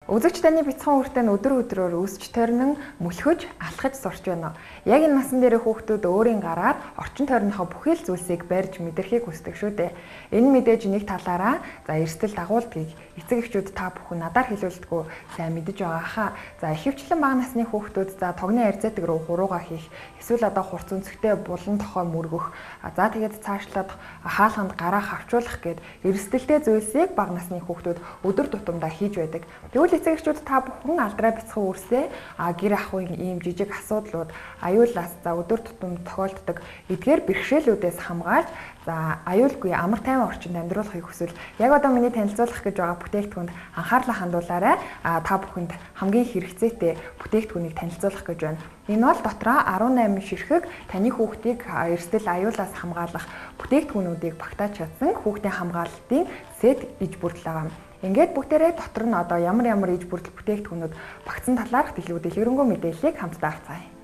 Үзэгч таны бяцхан үртээ нь өдөр өдрөөр өсч тойрнон мөлхөж алхаж сурч байна. Яг энэ насан дээр хүүхдүүд өөрийн гараар орчин тойрныхоо бүхий л зүйлсийг барьж мэдрэхийг хүсдэг шүү дээ. Энэ мэдээж нэг талаараа эрсдэл дагуулдгийг эцэг эхчүүд та бүхэн надаар хэлүүлдэггүй сайн мэдэж байгаа хаа. Ихэвчлэн бага насны хүүхдүүд тогны арзаатаг руу хурууга хийх, эсвэл хурц өнцгтэй булан тохой мөргөх, тэгээд цаашлаад хаалганд гараа хавчуулах гэд эрсдэлтэй зүйлсийг бага насны хүүхдүүд өдөр тутамдаа хийж байдаг. Тэгвэл эцэг эхчүүд та бүхэн алдраа бяцхан үрсээ гэр ахуйн ийм жижиг асуудлууд аюулаас өдөр тутам тохиолддог эдгээр бэрхшээлүүдээс хамгаалж аюулгүй амар тайван орчинд амьдруулахыг хүсвэл яг одоо миний танилцуулах гэж байгаа бүтээгдэхүүнд анхаарлаа хандуулаарай. Та бүхэнд хамгийн хэрэгцээтэй бүтээгдэхүүнийг танилцуулах гэж байна. Энэ бол дотроо 18 ширхэг таны хүүхдийг эрсдэл аюулаас хамгаалах бүтээгдэхүүнүүдийг багтааж чадсан хүүхдийн хамгаалалтын сет иж бүрдэл байгаа. Ингээд бүгдээрээ дотор нь одоо ямар иж бүрдэл бүтээгдэхүүнүүд багтсан талаарх дэлгэрэнгүй мэдээллийг хамтдаа авцгаая.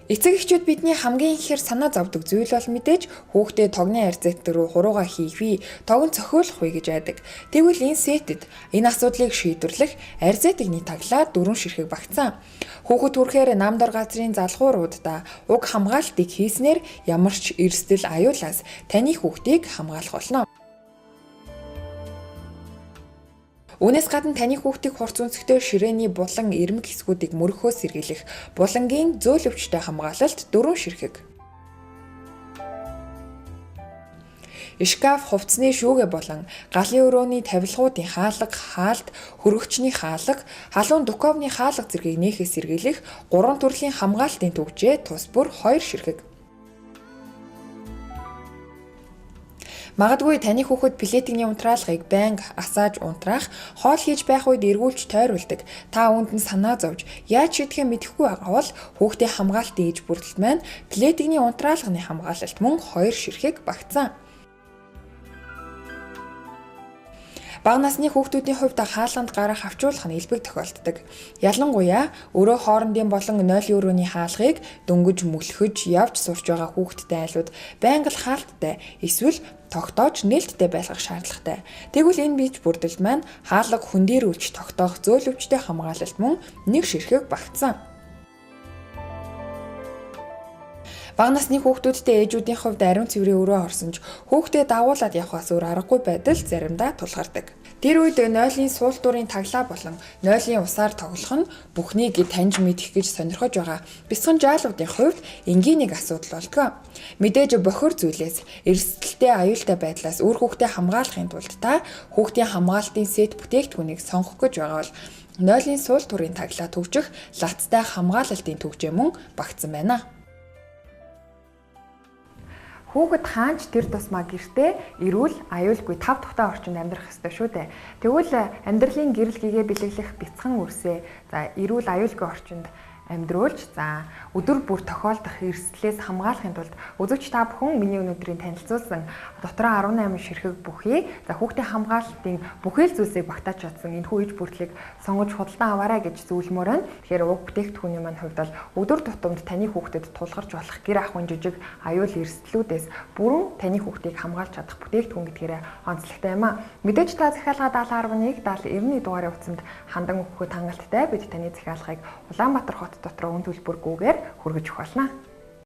Эцэг эхчүүд бидний хамгийн ихээр санаа зовдөг зүйл бол мэдээж хүүхдээ тогны арзаат руу хурууга хийх вэ, тогн цохиулах вэ гэж айдаг. Тэгвэл энэ сетэд энэ асуудлыг шийдвэрлэх арзаатгны таглаа 4 ширхэг багтсан. Хүүхэд хүрэхээр намдор газрын залхууруудаа уг хамгаалтыг хийснээр ямар ч эрсдэл аюулаас таны хүүхдийг хамгаалах болно. Үүнээс гадна таны хүүхдийг хурц өнцгтэй ширээний булан ирмэг хэсгүүдийг мөрөхөөс сэргийлэх булангийн зөөлөвчтэй хамгаалалт 4 ширхэг. Шкаф, хувцсны шүүгээ болон галын өрөөний тавилгуудын хаалга, хаалт, хөргөгчний хаалга, халуун дуковны хаалга зэргийг нээхээс сэргийлэх 3 төрлийн хамгаалтын түвжээ тус бүр 2 ширхэг. Магадгүй таны хүүхэд плетигний унтраалгыг байнга асааж унтраах, хоол хийж байх үед эргүүлж тойруулдаг. Та үүнд нь санаа зовж, яаж шийдэхээ мэдэхгүй байгаа бол хүүхдийн хамгаалтын иж бүрдэлт маань плетигний унтраалганы хамгаалалт мөн 2 ширхэг багтсан. Бага насны хүүхдүүдийн хувьд хаалганд гараа хавчуулах нь элбэг тохиолддог. Ялангуяа өрөө хоорондын болон нойлын өрөөний хаалгыг дөнгөж мөлхөж явж сурч байгаа хүүхдтэй айлууд байнга л хаалттай эсвэл тогтоож нээлттэй байлгах шаардлагатай. Тэгвэл энэ бич бүрдэлт маань хаалга хөндөрүүлж тогтоох зөөлөвчтэй хамгаалалт мөн 1 ширхэг багтсан. Бага насны хүүхдүүдтэй ээжүүдийн хувьд ариун цэврийн өрөө орсонж хүүхдээ дагуулад явахаас өөр аргагүй байдал заримдаа тулгардаг. Тэр үед нойлын суултуурын таглаа болон нойлын усаар тоглох нь бүхнийг таньж мэдэх гэж сонирхож байгаа бяцхан жаалуудын хувьд энгийн нэг асуудал болдог. Мэдээж бохир зүйлээс эрсдэлтэй аюултай байдлаас үр хүүхдээ хамгаалахын тулд та хүүхдийн хамгаалтын сет бүтээгдэхүүнийг сонгох гэж байгаа бол нойлын суултуурын таглаа төвжих лацтай хамгаалалтын түвжээ мөн багтсан байна. Хүүхэд хаанч тэр тусмаа гэртээ эрүүл аюулгүй тав тухтай орчинд амьдрах ёстой шүү дээ. Тэгвэл амьдралын гэрэл гээгээ бэлэглэх бяцхан үрсээ эрүүл аюулгүй орчинд амьдруулж өдөр бүр тохиолдох эрсдлээс хамгаалахын тулд үзэгч та бүхэн миний өнөөдрийн танилцуулсан дотроо 18 ширхэг бүхий хүүхдийн хамгаалалтын бүхий л зүйлсийг багтааж чадсан энэ хүү иж бүрдлийг сонгож худалдан аваарай гэж зөвлөмөр байна. Тэгэхээр уг бүтээгдэхүүний маань хувьд бол өдөр тутамд таны хүүхдэд тулгарч болох гэр ахуйн жижиг аюул эрсдлүүдээс бүрэн таны хүүхдийг хамгаалж чадах бүтээгдэхүүн гэдгээрээ онцлогтой юм а. Мэдээж та захиалга 7011 7090 дугаарын утсанд хандан өгөхөд хангалттай бид таны захиалгыг Улаанбаатар хот дотор үн төлбөргүйгээр хүргэж өгөх болно.